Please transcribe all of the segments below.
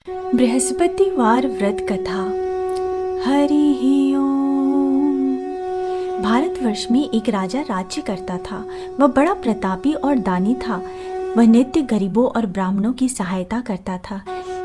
बृहस्पतिवार व्रत कथा। हरि ओम। भारतवर्ष में एक राजा राज्य करता था। वह बड़ा प्रतापी और दानी था। वह नित्य गरीबों और ब्राह्मणों की सहायता करता था।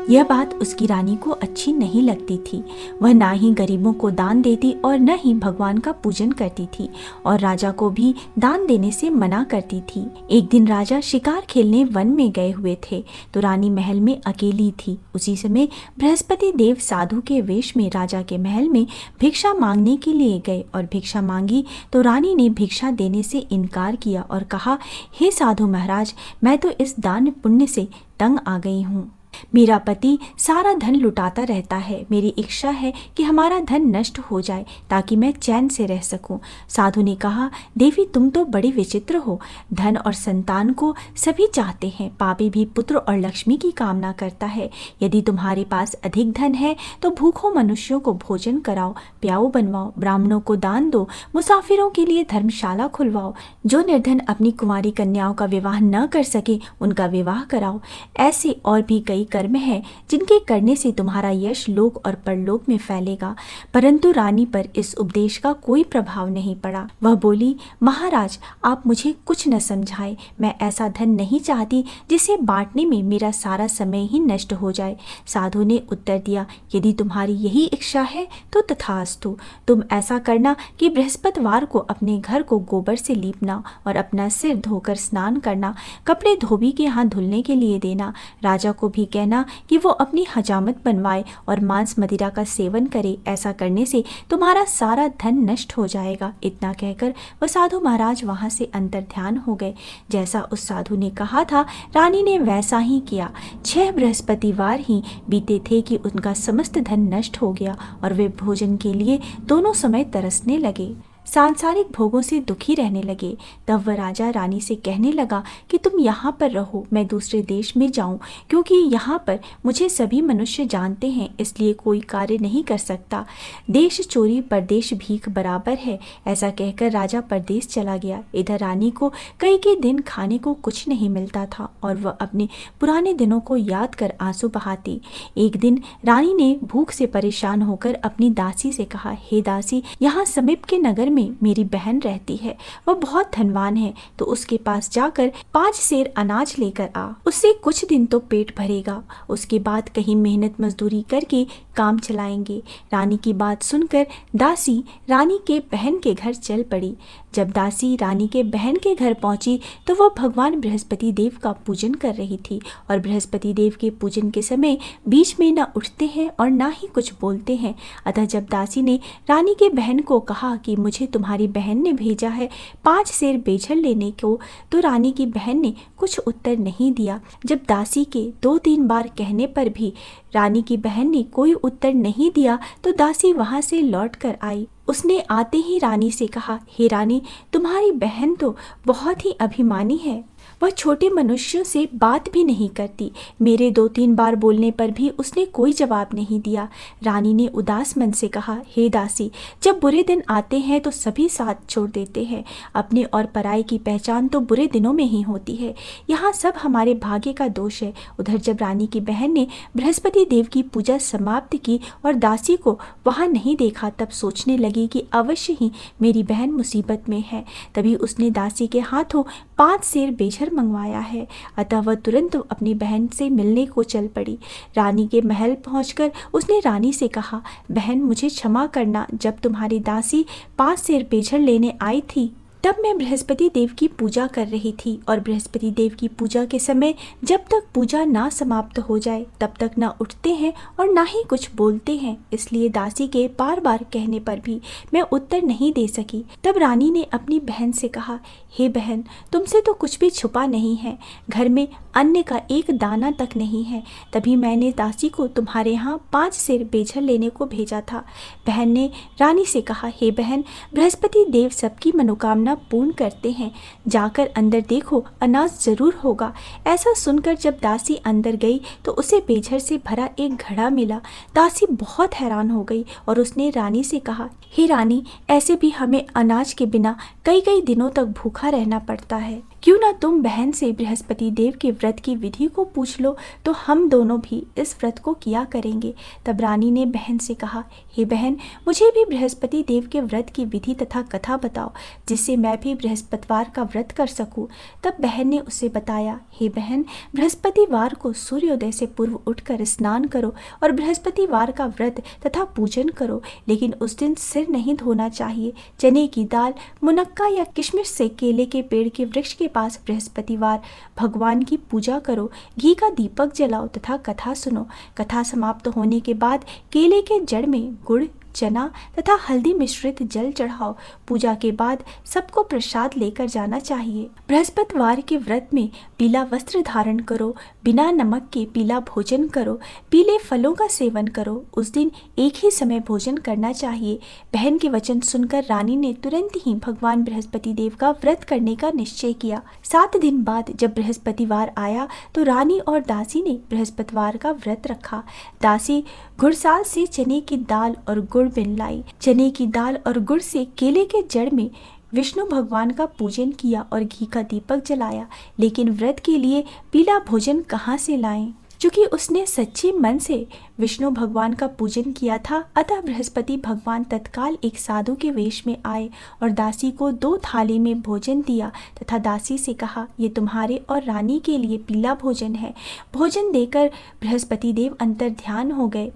यह बात उसकी रानी को अच्छी नहीं लगती थी। वह ना ही गरीबों को दान देती और न ही भगवान का पूजन करती थी और राजा को भी दान देने से मना करती थी। एक दिन राजा शिकार खेलने वन में गए हुए थे तो रानी महल में अकेली थी। उसी समय बृहस्पति देव साधु के वेश में राजा के महल में भिक्षा मांगने के लिए गए और भिक्षा मांगी तो रानी ने भिक्षा देने से इनकार किया और कहा, हे साधु महाराज, मैं तो इस दान पुण्य से तंग आ गई हूँ। मेरा पति सारा धन लुटाता रहता है। मेरी इच्छा है कि हमारा धन नष्ट हो जाए ताकि मैं चैन से रह सकूं। साधु ने कहा, देवी तुम तो बड़ी विचित्र हो। धन और संतान को सभी चाहते हैं। पापी भी पुत्र और लक्ष्मी की कामना करता है। यदि तुम्हारे पास अधिक धन है तो भूखों मनुष्यों को भोजन कराओ, प्याऊ बनवाओ, ब्राह्मणों को दान दो, मुसाफिरों के लिए धर्मशाला खुलवाओ। जो निर्धन अपनी कुंवारी कन्याओं का विवाह न कर सके उनका विवाह कराओ। ऐसे और भी कई कर्म है जिनके करने से तुम्हारा यश लोक और परलोक में फैलेगा। परंतु रानी पर इस उपदेश का कोई प्रभाव नहीं पड़ा। वह बोली, महाराज आप मुझे कुछ न समझाए। मैं ऐसा धन नहीं चाहती जिसे बांटने में मेरा सारा समय ही नष्ट हो जाए। साधु ने उत्तर दिया, यदि तुम्हारी यही इच्छा है तो तथास्तु। तुम ऐसा करना कि बृहस्पतिवार को अपने घर को गोबर से लीपना और अपना सिर धोकर स्नान करना, कपड़े धोबी के यहाँ धुलने के लिए देना। राजा को भी कहना कि वो अपनी हजामत बनवाए और मांस मदिरा का सेवन करे। ऐसा करने से तुम्हारा सारा धन नष्ट हो जाएगा। इतना कहकर वह साधु महाराज वहां से अंतर्ध्यान हो गए। जैसा उस साधु ने कहा था रानी ने वैसा ही किया। 6 बृहस्पतिवार ही बीते थे कि उनका समस्त धन नष्ट हो गया और वे भोजन के लिए दोनों समय तरसने लगे, सांसारिक भोगों से दुखी रहने लगे। तब वह राजा रानी से कहने लगा कि तुम यहाँ पर रहो, मैं दूसरे देश में जाऊँ, क्योंकि यहाँ पर मुझे सभी मनुष्य जानते हैं, इसलिए कोई कार्य नहीं कर सकता। देश चोरी परदेश भीख बराबर है। ऐसा कहकर राजा परदेश चला गया। इधर रानी को कई दिन खाने को कुछ नहीं मिलता था और वह अपने पुराने दिनों को याद कर आंसू बहाती। एक दिन रानी ने भूख से परेशान होकर अपनी दासी से कहा, हे दासी, यहाँ समीप के नगर में मेरी बहन रहती है। वह बहुत धनवान है, तो उसके पास जाकर 5 सेर अनाज लेकर आ। उससे कुछ दिन तो पेट भरेगा, उसके बाद कहीं मेहनत मजदूरी करके काम चलाएंगे। रानी की बात सुनकर दासी रानी के बहन के घर चल पड़ी। जब दासी रानी के बहन के घर पहुंची तो वह भगवान बृहस्पति देव का पूजन कर रही थी और बृहस्पति देव के पूजन के समय बीच में न उठते हैं और ना ही कुछ बोलते हैं। अतः जब दासी ने रानी के बहन को कहा कि मुझे तुम्हारी बहन ने भेजा है 5 सेर बेचल लेने को, तो रानी की बहन ने कुछ उत्तर नहीं दिया। जब दासी के 2-3 बार कहने पर भी रानी की बहन ने कोई उत्तर नहीं दिया तो दासी वहां से लौट कर आई। उसने आते ही रानी से कहा, हे रानी, तुम्हारी बहन तो बहुत ही अभिमानी है। वह छोटे मनुष्यों से बात भी नहीं करती। मेरे 2-3 बार बोलने पर भी उसने कोई जवाब नहीं दिया। रानी ने उदास मन से कहा, हे दासी, जब बुरे दिन आते हैं तो सभी साथ छोड़ देते हैं। अपने और पराये की पहचान तो बुरे दिनों में ही होती है। यहाँ सब हमारे भाग्य का दोष है। उधर जब रानी की बहन ने बृहस्पति देव की पूजा समाप्त की और दासी को वहाँ नहीं देखा तब सोचने लगी कि अवश्य ही मेरी बहन मुसीबत में है। तभी उसने दासी के हाथों 5 सेर बेझर मंगवाया है। अतः वह तुरंत अपनी बहन से मिलने को चल पड़ी। रानी के महल पहुंचकर उसने रानी से कहा, बहन मुझे क्षमा करना, जब तुम्हारी दासी 5 सेर बेझर लेने आई थी तब मैं बृहस्पति देव की पूजा कर रही थी और बृहस्पति देव की पूजा के समय जब तक पूजा ना समाप्त हो जाए तब तक ना उठते हैं और ना ही कुछ बोलते हैं। इसलिए दासी के बार बार कहने पर भी मैं उत्तर नहीं दे सकी। तब रानी ने अपनी बहन से कहा, हे बहन, तुमसे तो कुछ भी छुपा नहीं है। घर में अन्न का एक दाना तक नहीं है। तभी मैंने दासी को तुम्हारे यहाँ 5 सेर बेझर लेने को भेजा था। बहन ने रानी से कहा, हे बहन, बृहस्पति देव सबकी मनोकामना पूर्ण करते हैं। जाकर अंदर देखो, अनाज जरूर होगा। ऐसा सुनकर जब दासी अंदर गई तो उसे बेझर से भरा एक घड़ा मिला। दासी बहुत हैरान हो गई और उसने रानी से कहा, हे रानी, ऐसे भी हमें अनाज के बिना कई दिनों तक भूखा रहना पड़ता है। क्यों ना तुम बहन से बृहस्पति देव के व्रत की विधि को पूछ लो, तो हम दोनों भी इस व्रत को किया करेंगे। तब रानी ने बहन से कहा, हे बहन, मुझे भी बृहस्पति देव के व्रत की विधि तथा कथा बताओ, जिससे मैं भी बृहस्पतिवार का व्रत कर सकूं। तब बहन ने उसे बताया, हे बहन, बृहस्पतिवार को सूर्योदय से पूर्व उठकर स्नान करो और बृहस्पतिवार का व्रत तथा पूजन करो, लेकिन उस दिन सिर नहीं धोना चाहिए। चने की दाल, मुनक्का या किशमिश से केले के पेड़ के वृक्ष के पास बृहस्पतिवार भगवान की पूजा करो, घी का दीपक जलाओ तथा कथा सुनो। कथा समाप्त होने के बाद केले के जड़ में गुड़, चना तथा हल्दी मिश्रित जल चढ़ाओ। पूजा के बाद सबको प्रसाद लेकर जाना चाहिए। बृहस्पतिवार के व्रत में पीला वस्त्र धारण करो, बिना नमक के पीला भोजन करो, पीले फलों का सेवन करो। उस दिन एक ही समय भोजन करना चाहिए। बहन के वचन सुनकर रानी ने तुरंत ही भगवान बृहस्पति देव का व्रत करने का निश्चय किया। 7 दिन बाद जब बृहस्पतिवार आया तो रानी और दासी ने बृहस्पतिवार का व्रत रखा। दासी घुड़साल से चने की दाल और गुड़ बिन लाई। चने की दाल और गुड़ से केले के जड़ में विष्णु भगवान का पूजन किया और घी का दीपक जलाया। लेकिन व्रत के लिए पीला भोजन कहाँ से लाएं? चूँकि उसने सच्चे मन से विष्णु भगवान का पूजन किया था, अतः बृहस्पति भगवान तत्काल एक साधु के वेश में आए और दासी को 2 थाली में भोजन दिया तथा दासी से कहा, ये तुम्हारे और रानी के लिए पीला भोजन है। भोजन देकर बृहस्पति देव अंतर ध्यान हो गए।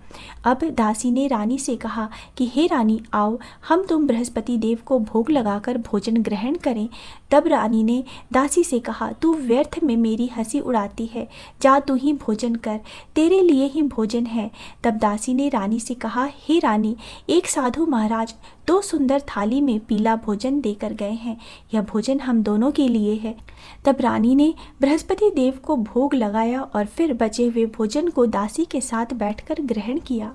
अब दासी ने रानी से कहा कि हे रानी, आओ हम तुम बृहस्पति देव को भोग लगाकर भोजन ग्रहण करें। तब रानी ने दासी से कहा, तू व्यर्थ में मेरी हंसी उड़ाती है, जा तू ही भोजन कर, तेरे लिए ही भोजन है। तब दासी ने रानी से कहा, हे रानी, एक साधु महाराज 2 सुंदर थाली में पीला भोजन देकर गए हैं, यह भोजन हम दोनों के लिए है। तब रानी ने बृहस्पति देव को भोग लगाया और फिर बचे हुए भोजन को दासी के साथ बैठकर ग्रहण किया।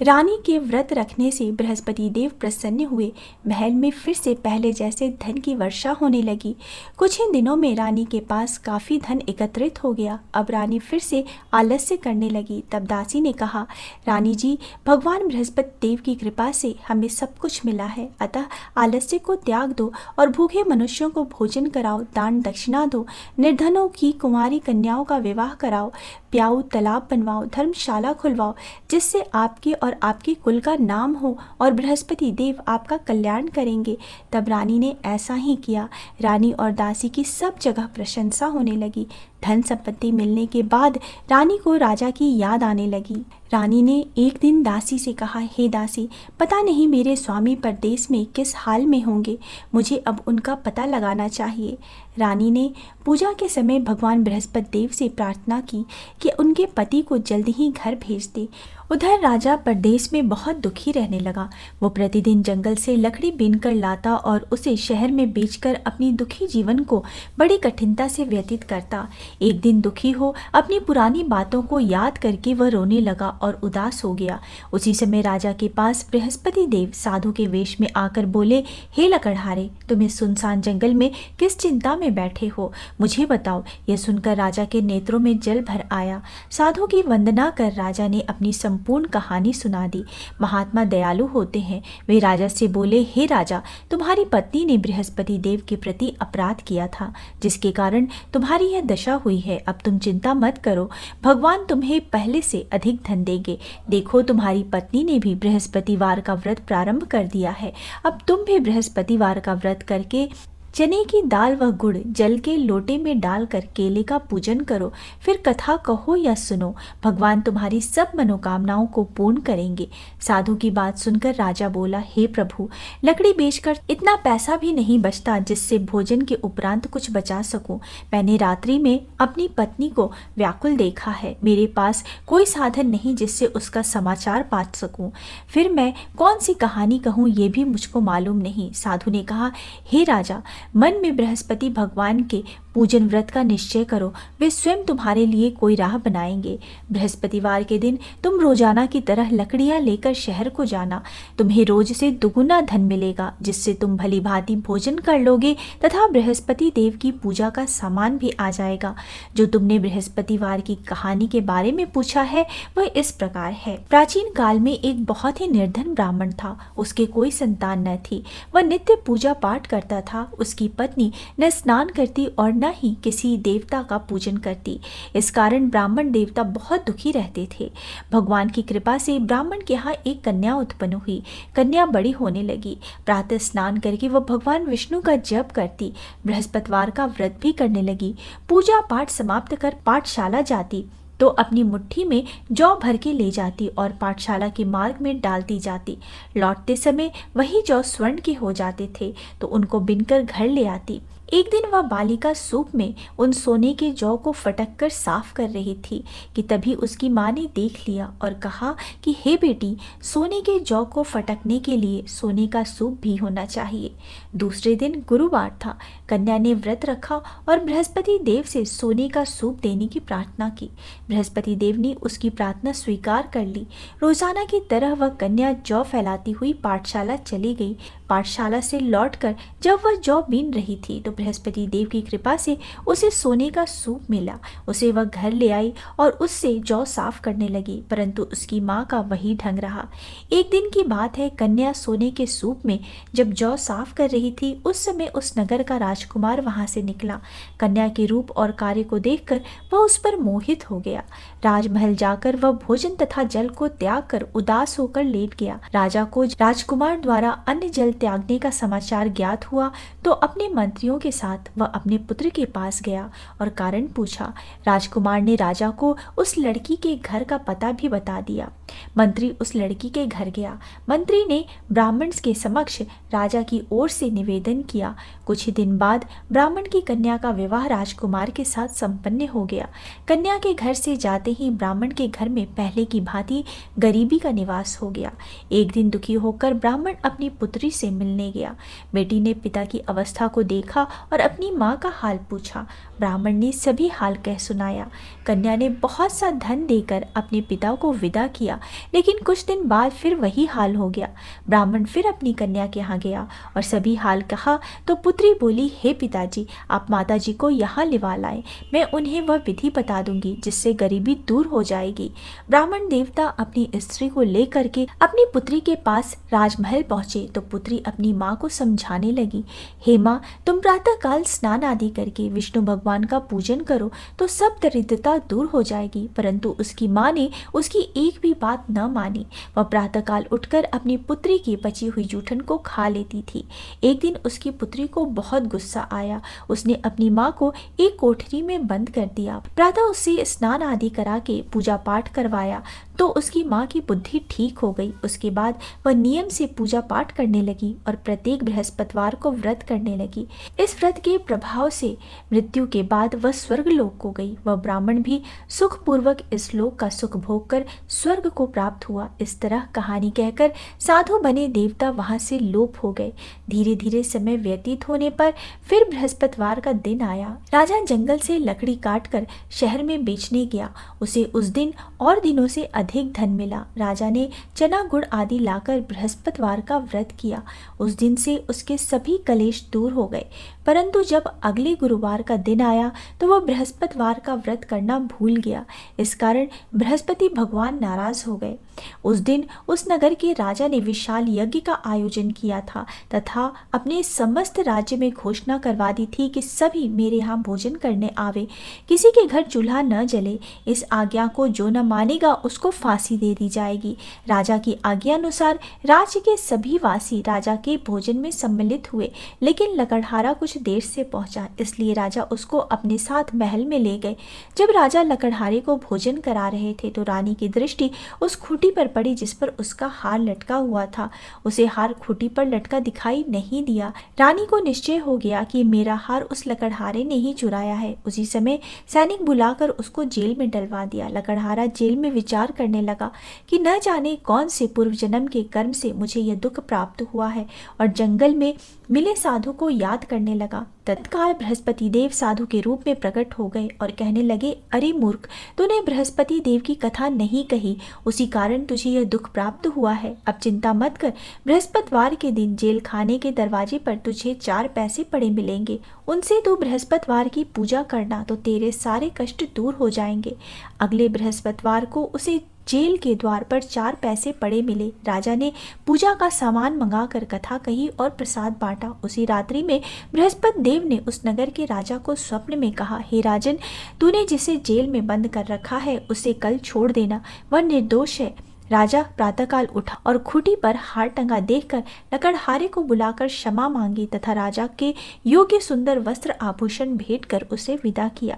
रानी के व्रत रखने से बृहस्पति देव प्रसन्न हुए। महल में फिर से पहले जैसे धन की वर्षा होने लगी। कुछ ही दिनों में रानी के पास काफ़ी धन एकत्रित हो गया। अब रानी फिर से आलस्य करने लगी। तब दासी ने कहा, रानी जी, भगवान बृहस्पति देव की कृपा से हमें सब कुछ मिला है, अतः आलस्य को त्याग दो और भूखे मनुष्यों को भोजन कराओ, दान दक्षिणा दो, निर्धनों की कुंवारी कन्याओं का विवाह कराओ, प्याऊ तालाब बनवाओ, धर्मशाला खुलवाओ, जिससे आपके और आपके कुल का नाम हो और बृहस्पति देव आपका कल्याण करेंगे। तब रानी ने ऐसा ही किया। रानी और दासी की सब जगह प्रशंसा होने लगी। धन संपत्ति मिलने के बाद रानी को राजा की याद आने लगी। रानी ने एक दिन दासी से कहा, हे दासी, पता नहीं मेरे स्वामी परदेश में किस हाल में होंगे, मुझे अब उनका पता लगाना चाहिए। रानी ने पूजा के समय भगवान बृहस्पति देव से प्रार्थना की कि उनके पति को जल्द ही घर भेज दे। उधर राजा परदेश में बहुत दुखी रहने लगा। वो प्रतिदिन जंगल से लकड़ी बीनकर लाता और उसे शहर में बेचकर अपनी दुखी जीवन को बड़ी कठिनता से व्यतीत करता। एक दिन दुखी हो अपनी पुरानी बातों को याद करके वह रोने लगा और उदास हो गया। उसी समय राजा के पास बृहस्पति देव साधु के वेश में आकर बोले, हे लकड़हारे, तुम इस सुनसान जंगल में किस चिंता में बैठे हो, मुझे बताओ। यह सुनकर राजा के नेत्रों में जल भर आया। साधु की वंदना कर राजा ने अपनी संपूर्ण कहानी सुना दी। महात्मा दयालु होते हैं। वे राजा से बोले, हे राजा, तुम्हारी पत्नी ने बृहस्पति देव के प्रति अपराध किया था, जिसके कारण तुम्हारी यह दशा हुई है। अब तुम चिंता मत करो, भगवान तुम्हें पहले से अधिक धन देंगे। देखो, तुम्हारी पत्नी ने भी बृहस्पतिवार का व्रत प्रारंभ कर दिया है। अब तुम भी बृहस्पतिवार का व्रत करके चने की दाल व गुड़ जल के लोटे में डालकर केले का पूजन करो, फिर कथा कहो या सुनो, भगवान तुम्हारी सब मनोकामनाओं को पूर्ण करेंगे। साधु की बात सुनकर राजा बोला, हे प्रभु, लकड़ी बेचकर इतना पैसा भी नहीं बचता जिससे भोजन के उपरांत कुछ बचा सकूं। मैंने रात्रि में अपनी पत्नी को व्याकुल देखा है। मेरे पास कोई साधन नहीं जिससे उसका समाचार पा सकूं। फिर मैं कौन सी कहानी कहूँ ये भी मुझको मालूम नहीं। साधु ने कहा, हे राजा, मन में बृहस्पति भगवान के पूजन व्रत का निश्चय करो, वे स्वयं तुम्हारे लिए कोई राह बनाएंगे। बृहस्पतिवार के दिन तुम रोजाना की तरह लकड़ियां लेकर शहर को जाना। तुम्हें रोज से दुगुना धन मिलेगा, जिससे तुम भली भांति भोजन कर लोगे तथा बृहस्पति देव की पूजा का सामान भी आ जाएगा। जो तुमने बृहस्पतिवार की कहानी के बारे में पूछा है वह इस प्रकार है। प्राचीन काल में एक बहुत ही निर्धन ब्राह्मण था। उसके कोई संतान न थी। वह नित्य पूजा पाठ करता था। उसकी पत्नी न स्नान करती और न ही किसी देवता का पूजन करती। इस कारण ब्राह्मण देवता बहुत दुखी रहते थे। भगवान की कृपा से ब्राह्मण के यहाँ एक कन्या उत्पन्न हुई। कन्या बड़ी होने लगी। प्रातः स्नान करके वह भगवान विष्णु का जप करती, बृहस्पतिवार का व्रत भी करने लगी। पूजा पाठ समाप्त कर पाठशाला जाती तो अपनी मुट्ठी में जौ भर के ले जाती और पाठशाला के मार्ग में डालती जाती। लौटते समय वही जौ स्वर्ण के हो जाते थे तो उनको बिनकर घर ले आती। एक दिन वह बालिका सूप में उन सोने के जौ को फटक कर साफ कर रही थी कि तभी उसकी माँ ने देख लिया और कहा कि हे बेटी, सोने के जौ को फटकने के लिए सोने का सूप भी होना चाहिए। दूसरे दिन गुरुवार था। कन्या ने व्रत रखा और बृहस्पति देव से सोने का सूप देने की प्रार्थना की। बृहस्पति देव ने उसकी प्रार्थना स्वीकार कर ली। रोजाना की तरह वह कन्या जौ फैलाती हुई पाठशाला चली गई। पाठशाला से लौटकर जब वह जौ बीन रही थी तो बृहस्पति देव की कृपा से उसे सोने का सूप मिला। उसे वह घर ले आई और उससे जौ साफ करने लगी, परंतु उसकी माँ का वही ढंग रहा। एक दिन की बात है, कन्या सोने के सूप में जब जौ साफ कर रही थी उस समय उस नगर का राजकुमार वहां से निकला। कन्या के रूप और कार्य को देखकर वह उस पर मोहित हो गया। राजमहल जाकर वह भोजन तथा जल को त्याग कर उदास होकर लेट गया। राजा को राजकुमार द्वारा अन्न जल त्यागने का समाचार ज्ञात हुआ तो अपने मंत्रियों के साथ वह अपने पुत्र के पास गया और कारण पूछा। राजकुमार ने राजा को उस लड़की के घर का पता भी बता दिया। मंत्री उस लड़की के घर गया। मंत्री ने ब्राह्मण के समक्ष राजा की ओर से निवेदन किया। कुछ ही दिन बाद ब्राह्मण की कन्या का विवाह राजकुमार के साथ संपन्न हो गया। कन्या के घर से जाते ही ब्राह्मण के घर में पहले की भांति गरीबी का निवास हो गया। एक दिन दुखी होकर ब्राह्मण अपनी पुत्री से मिलने गया। बेटी ने पिता की अवस्था को देखा और अपनी माँ का हाल पूछा। ब्राह्मण ने सभी हाल कह सुनाया। कन्या ने बहुत सा धन देकर अपने पिता को विदा किया, लेकिन कुछ दिन बाद फिर वही हाल हो गया। ब्राह्मण फिर अपनी कन्या के यहाँ गया और सभी हाल कहा तो पुत्री बोली, हे पिताजी, आप माताजी को यहाँ लिवा लाएं, मैं उन्हें वह विधि बता दूंगी जिससे गरीबी दूर हो जाएगी। ब्राह्मण देवता अपनी स्त्री को लेकर के अपनी पुत्री के पास राजमहल पहुंचे तो पुत्री अपनी माँ को समझाने लगी, हे माँ, तुम प्रातः काल स्नान आदि करके विष्णु भगवान का पूजन करो तो सब दरिद्रता दूर हो जाएगी। परंतु उसकी माँ ने उसकी एक भी बात न मानी। वह प्रातःकाल उठकर अपनी पुत्री की बची हुई जूठन को खा लेती थी। एक दिन उसकी पुत्री को बहुत गुस्सा आया। उसने अपनी माँ को एक कोठरी में बंद कर दिया। प्रातः उससे स्नान आदि करा के पूजा पाठ करवाया तो उसकी माँ की बुद्धि ठीक हो गई। उसके बाद वह नियम से पूजा पाठ करने लगी और प्रत्येक बृहस्पतिवार को व्रत करने लगी। इस व्रत के प्रभाव से मृत्यु के बाद वह स्वर्ग लोक को गई। वह ब्राह्मण भी सुखपूर्वक इस लोक का सुख भोग कर स्वर्ग को प्राप्त हुआ। इस तरह कहानी कहकर साधु बने देवता वहां से लोप हो गए। धीरे धीरे समय व्यतीत होने पर फिर बृहस्पतिवार का दिन आया। राजा जंगल से लकड़ी काटकर शहर में बेचने गया। उसे उस दिन और दिनों से अधिक धन मिला। राजा ने चना गुड़ आदि लाकर बृहस्पतिवार का व्रत किया। उस दिन से उसके सभी कलेश दूर हो गए। परंतु जब अगले गुरुवार का दिन आया तो वह बृहस्पतिवार का व्रत करना भूल गया। इस कारण बृहस्पति भगवान नाराज हो गए। उस दिन उस नगर के राजा ने विशाल यज्ञ का आयोजन किया था तथा अपने समस्त राज्य में घोषणा करवा दी थी कि सभी मेरे यहाँ भोजन करने आवे, किसी के घर चूल्हा न जले। इस आज्ञा को जो न मानेगा उसको फांसी दे दी जाएगी। राजा की आज्ञा अनुसार राज्य के सभी वासी राजा के भोजन में सम्मिलित हुए, लेकिन लकड़हारा कुछ देर से पहुंचा, इसलिए राजा उसको अपने साथ महल में ले गए। जब राजा लकड़हारे को भोजन करा रहे थे तो रानी की दृष्टि उस खूंटी पर पड़ी जिस पर उसका हार लटका हुआ था। उसे हार खूंटी पर लटका दिखाई नहीं दिया। रानी को निश्चय हो गया कि मेरा हार उस लकड़हारे ने ही चुराया है। उसी समय सैनिक बुलाकर उसको जेल में डलवा दिया। लकड़हारा जेल में विचार करने लगा कि न जाने कौन से पूर्व जन्म के कर्म से मुझे यह दुख प्राप्त हुआ है, और जंगल में मिले साधु को याद करने लगा। तत्काल बृहस्पति देव साधु के रूप में प्रकट हो गए और कहने लगे, अरे मूर्ख, तूने बृहस्पति देव की कथा नहीं कही, उसी कारण तुझे यह दुख प्राप्त हुआ है। अब चिंता मत कर, बृहस्पतिवार के दिन जेल खाने के दरवाजे पर तुझे 4 पैसे पड़े मिलेंगे। उनसे तू बृहस्पतिवार की पूजा करना तो तेरे सारे कष्ट दूर हो जाएंगे। अगले बृहस्पतिवार को उसे जेल के द्वार पर 4 पैसे पड़े मिले। राजा ने पूजा का सामान मंगाकर कथा कही और प्रसाद बांटा। उसी रात्रि में बृहस्पति देव ने उस नगर के राजा को स्वप्न में कहा, हे राजन, तूने जिसे जेल में बंद कर रखा है उसे कल छोड़ देना, वह निर्दोष है। राजा प्रातःकाल उठा और खूंटी पर हार टंगा देखकर लकड़हारे को बुलाकर क्षमा मांगी तथा राजा के योग्य सुंदर वस्त्र आभूषण भेंट कर उसे विदा किया।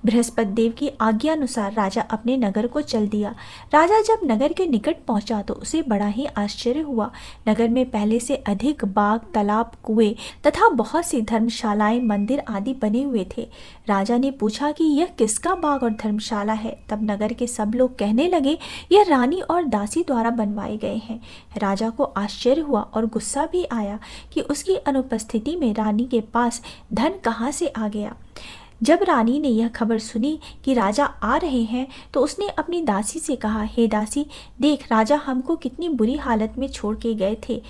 बृहस्पति देव की आज्ञा अनुसार राजा अपने नगर को चल दिया। राजा जब नगर के निकट पहुंचा तो उसे बड़ा ही आश्चर्य हुआ। नगर में पहले से अधिक बाग, तालाब, कुएं तथा बहुत सी धर्मशालाएं, मंदिर आदि बने हुए थे। राजा ने पूछा कि यह किसका बाग और धर्मशाला है। तब नगर के सब लोग कहने लगे, यह रानी और दासी द्वारा बनवाए गए हैं। राजा को आश्चर्य हुआ और गुस्सा भी आया कि उसकी अनुपस्थिति में रानी के पास धन कहाँ से आ गया। जब रानी ने यह खबर सुनी कि राजा आ रहे हैं तो उसने अपनी दासी से कहा, हे दासी, देख राजा हमको कितनी बुरी हालत में छोड़ के गए थे।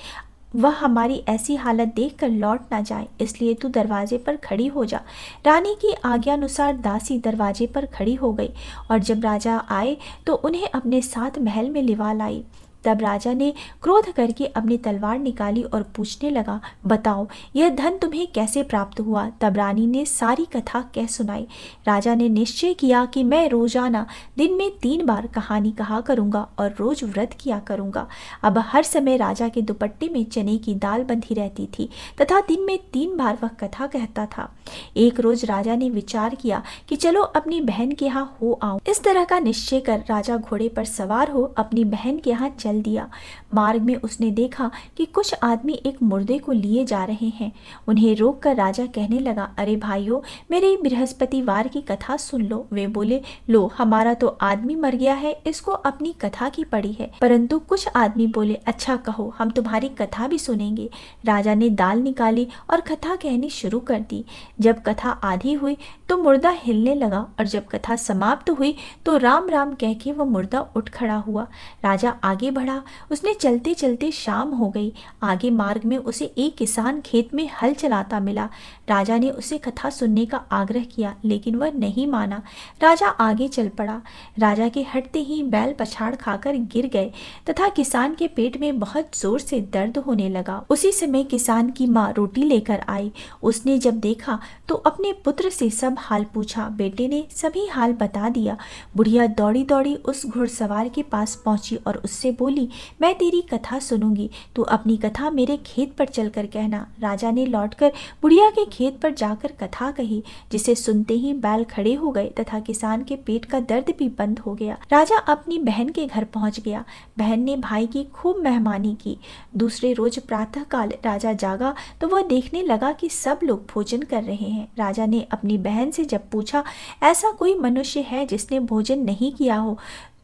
वह हमारी ऐसी हालत देखकर लौट ना जाए, इसलिए तू दरवाजे पर खड़ी हो जा। रानी की आज्ञा अनुसार दासी दरवाजे पर खड़ी हो गई और जब राजा आए तो उन्हें अपने साथ महल में लिवा लाई। तब राजा ने क्रोध करके अपनी तलवार निकाली और पूछने लगा, बताओ यह धन तुम्हें कैसे प्राप्त हुआ। तब रानी ने सारी कथा कह सुनाई। राजा ने निश्चय किया कि मैं रोजाना दिन में 3 बार कहानी कहा करूँगा और रोज व्रत किया करूँगा। अब हर समय राजा के दुपट्टे में चने की दाल बंधी रहती थी तथा दिन में 3 बार वह कथा कहता था। एक रोज राजा ने विचार किया कि चलो अपनी बहन के यहाँ हो आऊं। इस तरह का निश्चय कर राजा घोड़े पर सवार हो अपनी बहन के यहाँ चल दिया। मार्ग में उसने देखा कि कुछ आदमी एक मुर्दे को लिए जा रहे हैं। उन्हें रोककर राजा कहने लगा, अरे भाइयों, मेरी बृहस्पतिवार की कथा सुन लो। वे बोले, लो हमारा तो आदमी मर गया है, इसको अपनी कथा की पड़ी है। परंतु कुछ आदमी बोले, अच्छा कहो, हम तुम्हारी कथा भी सुनेंगे। राजा ने दाल निकाली और कथा कहनी शुरू कर दी। जब कथा आधी हुई तो मुर्दा हिलने लगा और जब कथा समाप्त हुई तो राम राम कह के वह मुर्दा उठ खड़ा हुआ। राजा आगे बढ़ा। उसने चलते चलते शाम हो गई। आगे मार्ग में उसे एक किसान खेत में हल चलाता मिला। राजा ने उसे कथा सुनने का आग्रह किया लेकिन वह नहीं माना। राजा आगे चल पड़ा। राजा के हटते ही बैल पछाड़ खाकर गिर गए तथा किसान के पेट में बहुत जोर से दर्द होने लगा। उसी समय किसान की माँ रोटी लेकर आई। उसने जब देखा तो अपने पुत्र से सब हाल पूछा। बेटे ने सभी हाल बता दिया। बुढ़िया दौड़ी दौड़ी उस घुड़सवार के पास पहुंची और उससे बोली, मैं तेरी कथा सुनूंगी, तू अपनी कथा मेरे खेत पर चलकर कहना। राजा ने लौटकर बुढ़िया के खेत पर जाकर कथा कही, जिसे सुनते ही बैल खड़े हो गए तथा किसान के पेट का दर्द भी बंद हो गया। राजा अपनी बहन के घर पहुंच गया। बहन ने भाई की खूब मेहमानी की। दूसरे रोज प्रातःकाल राजा जागा तो वह देखने लगा कि सब लोग भोजन कर रहे हैं। राजा ने अपनी बहन से जब पूछा, ऐसा कोई मनुष्य है जिसने भोजन नहीं किया हो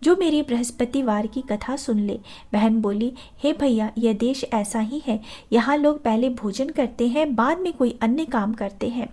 जो मेरी बृहस्पतिवार की कथा सुन ले। बहन बोली, हे भैया, यह देश ऐसा ही है। यहाँ लोग पहले भोजन करते हैं, बाद में कोई अन्य काम करते हैं।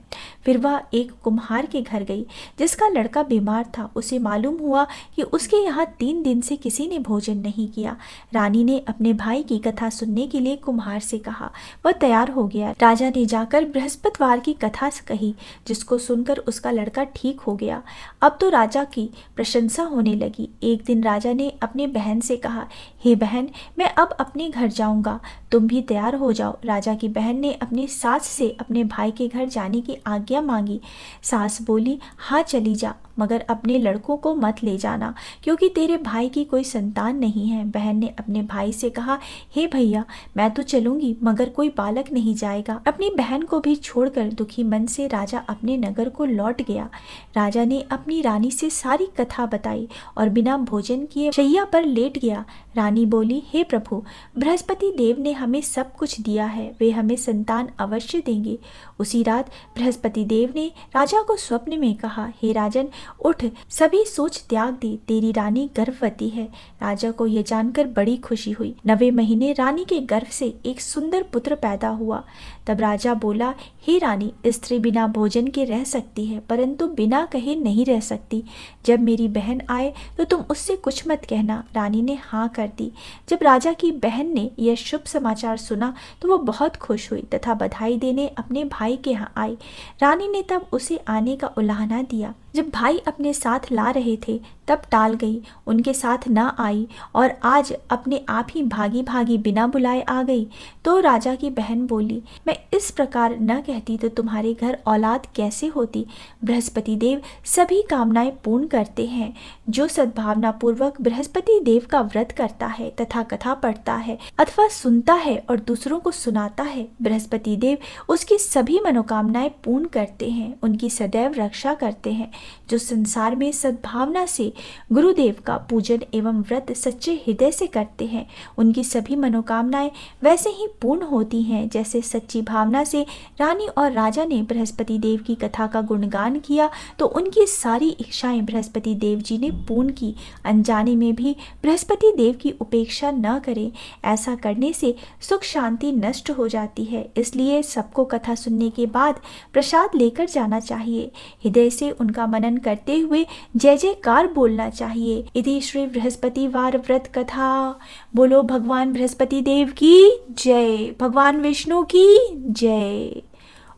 फिर वह एक कुम्हार के घर गई जिसका लड़का बीमार था। उसे मालूम हुआ कि उसके यहाँ 3 दिन से किसी ने भोजन नहीं किया। रानी ने अपने भाई की कथा सुनने के लिए कुम्हार से कहा। वह तैयार हो गया। राजा ने जाकर बृहस्पतिवार की कथा कही, जिसको सुनकर उसका लड़का ठीक हो गया। अब तो राजा की प्रशंसा होने लगी। एक दिन राजा ने अपनी बहन से कहा, हे बहन, मैं अब अपने घर जाऊंगा, तुम भी तैयार हो जाओ। राजा की बहन ने अपनी सास से अपने भाई के घर जाने की आज्ञा मांगी। सास बोली, हाँ चली जा, मगर अपने लड़कों को मत ले जाना, क्योंकि तेरे भाई की कोई संतान नहीं है। बहन ने अपने भाई से कहा, हे भैया, मैं तो चलूंगी, मगर कोई बालक नहीं जाएगा। अपनी बहन को भी छोड़कर दुखी मन से राजा अपने नगर को लौट गया। राजा ने अपनी रानी से सारी कथा बताई और बिना भोजन किए शैया पर लेट गया। रानी बोली, हे प्रभु, बृहस्पति देव ने हमें सब कुछ दिया है, वे हमें संतान अवश्य देंगे। उसी रात बृहस्पति देव ने राजा को स्वप्न में कहा, हे राजन, उठ, सभी सोच त्याग दे, तेरी रानी गर्भवती है। राजा को यह जानकर बड़ी खुशी हुई। 9वें महीने रानी के गर्भ से एक सुंदर पुत्र पैदा हुआ। तब राजा बोला, हे रानी, स्त्री बिना भोजन के रह सकती है, परंतु बिना कहे नहीं रह सकती। जब मेरी बहन आए तो तुम उससे कुछ मत कहना। रानी ने हाँ कर दी। जब राजा की बहन ने यह शुभ समाचार सुना तो वह बहुत खुश हुई तथा बधाई देने अपने भाई के यहाँ आई। रानी ने तब उसे आने का उलाहना दिया। जब भाई अपने साथ ला रहे थे तब टाल गई, उनके साथ न आई और आज अपने आप ही भागी भागी बिना बुलाए आ गई। तो राजा की बहन बोली, मैं इस प्रकार न कहती तो तुम्हारे घर औलाद कैसे होती। बृहस्पति देव सभी कामनाएं पूर्ण करते हैं। जो सद्भावना पूर्वक बृहस्पति देव का व्रत करता है तथा कथा पढ़ता है अथवा सुनता है और दूसरों को सुनाता है, बृहस्पति देव उसकी सभी मनोकामनाएं पूर्ण करते हैं, उनकी सदैव रक्षा करते हैं। जो संसार में सद्भावना से गुरुदेव का पूजन एवं व्रत सच्चे हृदय से करते हैं, उनकी सभी मनोकामनाएं वैसे ही पूर्ण होती हैं जैसे सच्ची भावना से रानी और राजा ने बृहस्पति देव की कथा का गुणगान किया तो उनकी सारी इच्छाएं बृहस्पति देव जी ने पूर्ण की। अनजाने में भी बृहस्पति देव की उपेक्षा न करें, ऐसा करने से सुख शांति नष्ट हो जाती है। इसलिए सबको कथा सुनने के बाद प्रसाद लेकर जाना चाहिए। हृदय से उनका मनन करते हुए जय जयकार बोलना चाहिए। इति श्री बृहस्पतिवार व्रत कथा। बोलो भगवान बृहस्पति देव की जय, भगवान विष्णु की जय।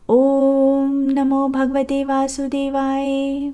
ओम नमो भगवते वासुदेवाय।